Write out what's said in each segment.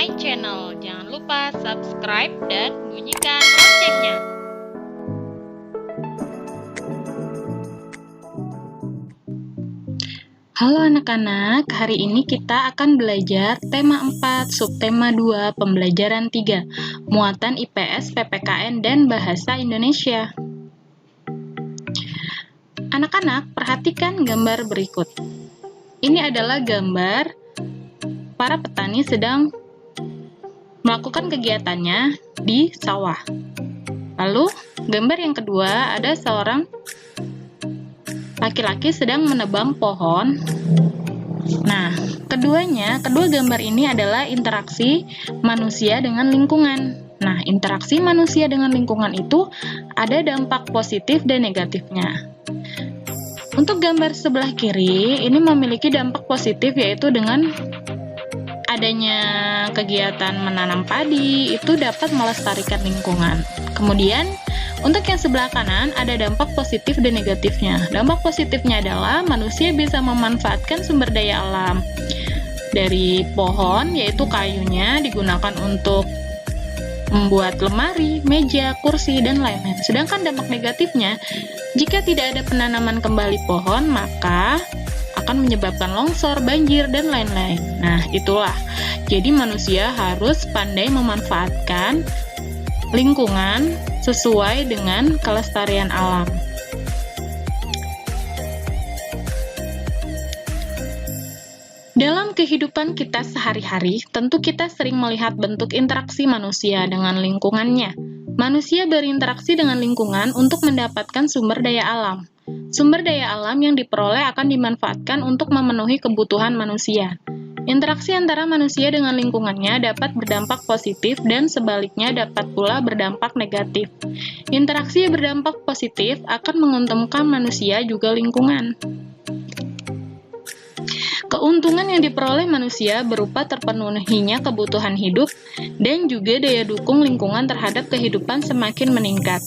my channel. Jangan lupa subscribe dan bunyikan loncengnya. Halo anak-anak, hari ini kita akan belajar tema 4, subtema 2, pembelajaran 3, muatan IPS, PPKN, dan bahasa Indonesia. Anak-anak, perhatikan gambar berikut. Ini adalah gambar para petani sedang melakukan kegiatannya di sawah. Lalu, gambar yang kedua ada seorang laki-laki sedang menebang pohon. Nah, kedua gambar ini adalah interaksi manusia dengan lingkungan. Nah, interaksi manusia dengan lingkungan itu ada dampak positif dan negatifnya. Untuk gambar sebelah kiri, ini memiliki dampak positif yaitu dengan adanya kegiatan menanam padi, itu dapat melestarikan lingkungan. Kemudian, untuk yang sebelah kanan, ada dampak positif dan negatifnya. Dampak positifnya adalah manusia bisa memanfaatkan sumber daya alam dari pohon, yaitu kayunya digunakan untuk membuat lemari, meja, kursi, dan lain-lain. Sedangkan dampak negatifnya, jika tidak ada penanaman kembali pohon, maka akan menyebabkan longsor, banjir, dan lain-lain. Nah, itulah. Jadi manusia harus pandai memanfaatkan lingkungan sesuai dengan kelestarian alam. Dalam kehidupan kita sehari-hari, tentu kita sering melihat bentuk interaksi manusia dengan lingkungannya. Manusia berinteraksi dengan lingkungan untuk mendapatkan sumber daya alam. Sumber daya alam yang diperoleh akan dimanfaatkan untuk memenuhi kebutuhan manusia. Interaksi antara manusia dengan lingkungannya dapat berdampak positif dan sebaliknya dapat pula berdampak negatif. Interaksi yang berdampak positif akan menguntungkan manusia juga lingkungan. Keuntungan yang diperoleh manusia berupa terpenuhinya kebutuhan hidup dan juga daya dukung lingkungan terhadap kehidupan semakin meningkat.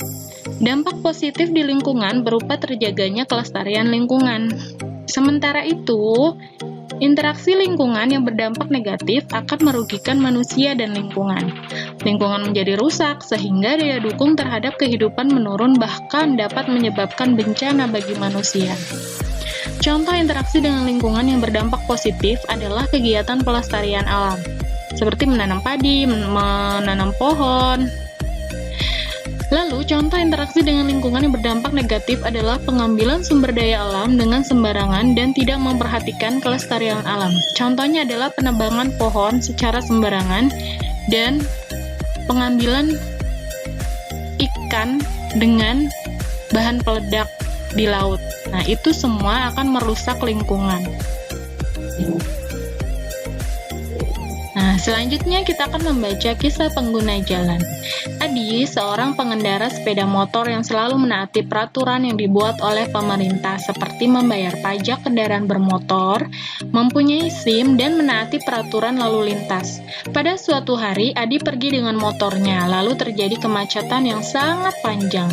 Dampak positif di lingkungan berupa terjaganya kelestarian lingkungan. Sementara itu, interaksi lingkungan yang berdampak negatif akan merugikan manusia dan lingkungan. Lingkungan menjadi rusak sehingga daya dukung terhadap kehidupan menurun bahkan dapat menyebabkan bencana bagi manusia. Contoh interaksi dengan lingkungan yang berdampak positif adalah kegiatan pelestarian alam, seperti menanam padi, menanam pohon. Lalu, contoh interaksi dengan lingkungan yang berdampak negatif adalah pengambilan sumber daya alam dengan sembarangan dan tidak memperhatikan kelestarian alam. Contohnya adalah penebangan pohon secara sembarangan dan pengambilan ikan dengan bahan peledak di laut. Nah, itu semua akan merusak lingkungan. Nah, selanjutnya kita akan membaca kisah pengguna jalan. Adi, seorang pengendara sepeda motor yang selalu menaati peraturan yang dibuat oleh pemerintah seperti membayar pajak kendaraan bermotor, mempunyai SIM, dan menaati peraturan lalu lintas. Pada suatu hari, Adi pergi dengan motornya, lalu terjadi kemacetan yang sangat panjang.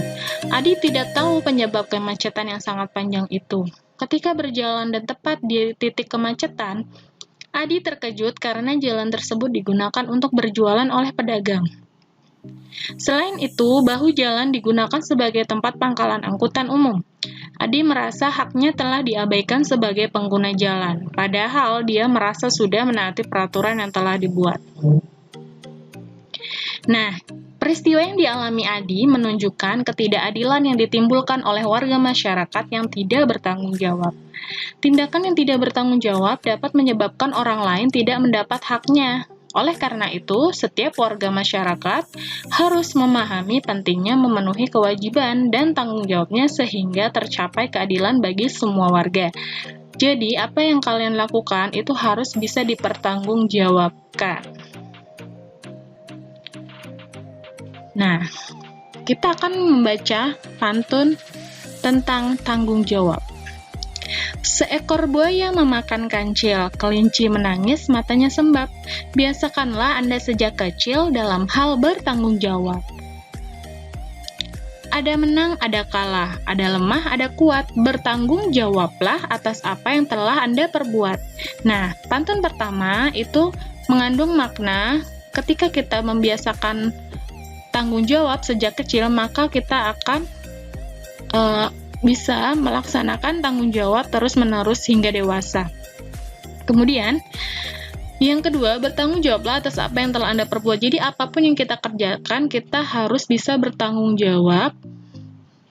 Adi tidak tahu penyebab kemacetan yang sangat panjang itu. Ketika berjalan dan tepat di titik kemacetan, Adi terkejut karena jalan tersebut digunakan untuk berjualan oleh pedagang. Selain itu, bahu jalan digunakan sebagai tempat pangkalan angkutan umum. Adi merasa haknya telah diabaikan sebagai pengguna jalan, padahal dia merasa sudah menaati peraturan yang telah dibuat. Nah, peristiwa yang dialami Adi menunjukkan ketidakadilan yang ditimbulkan oleh warga masyarakat yang tidak bertanggung jawab. Tindakan yang tidak bertanggung jawab dapat menyebabkan orang lain tidak mendapat haknya. Oleh karena itu, setiap warga masyarakat harus memahami pentingnya memenuhi kewajiban dan tanggung jawabnya sehingga tercapai keadilan bagi semua warga. Jadi, apa yang kalian lakukan itu harus bisa dipertanggungjawabkan. Nah, kita akan membaca pantun tentang tanggung jawab. Seekor buaya memakan kancil, kelinci menangis matanya sembab. Biasakanlah Anda sejak kecil dalam hal bertanggung jawab. Ada menang, ada kalah, ada lemah, ada kuat. Bertanggung jawablah atas apa yang telah Anda perbuat. Nah, pantun pertama itu mengandung makna ketika kita membiasakan tanggung jawab sejak kecil, maka kita akan bisa melaksanakan tanggung jawab terus-menerus hingga dewasa. Kemudian, yang kedua, bertanggung jawablah atas apa yang telah Anda perbuat. Jadi, apapun yang kita kerjakan, kita harus bisa bertanggung jawab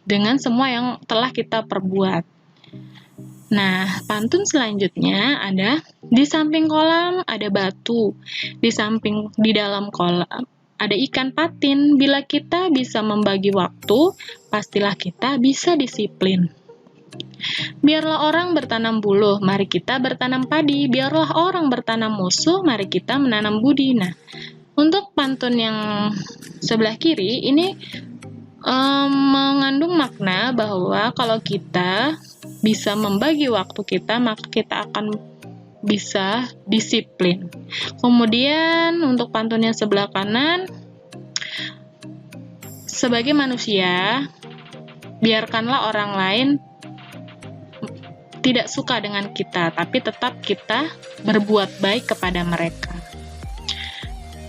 dengan semua yang telah kita perbuat. Nah, pantun selanjutnya ada, di samping kolam ada batu, di dalam kolam ada ikan patin. Bila kita bisa membagi waktu, pastilah kita bisa disiplin. Biarlah orang bertanam buluh, mari kita bertanam padi. Biarlah orang bertanam musuh, mari kita menanam budi. Nah, untuk pantun yang sebelah kiri ini mengandung makna bahwa kalau kita bisa membagi waktu kita, maka kita akan bisa disiplin. Kemudian untuk pantun yang sebelah kanan, sebagai manusia, biarkanlah orang lain tidak suka dengan kita, tapi tetap kita berbuat baik kepada mereka.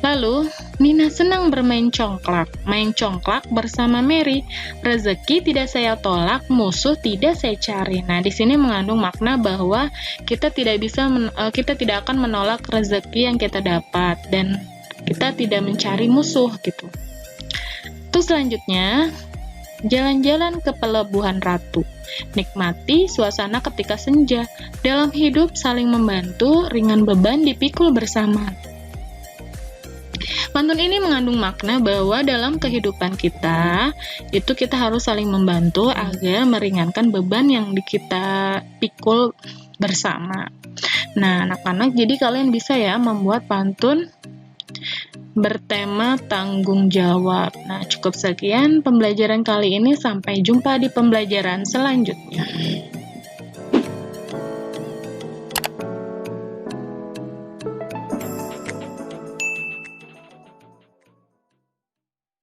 Lalu, Nina senang bermain congklak. Main congklak bersama Mary. Rezeki tidak saya tolak, musuh tidak saya cari. Nah, di sini mengandung makna bahwa kita tidak akan menolak rezeki yang kita dapat dan kita tidak mencari musuh gitu. Terus selanjutnya, jalan-jalan ke pelebuhan ratu. Nikmati suasana ketika senja. Dalam hidup saling membantu, ringan beban dipikul bersama. Pantun ini mengandung makna bahwa dalam kehidupan kita, itu kita harus saling membantu agar meringankan beban yang kita pikul bersama. Nah, anak-anak, jadi kalian bisa ya membuat pantun bertema tanggung jawab. Nah, cukup sekian pembelajaran kali ini. Sampai jumpa di pembelajaran selanjutnya.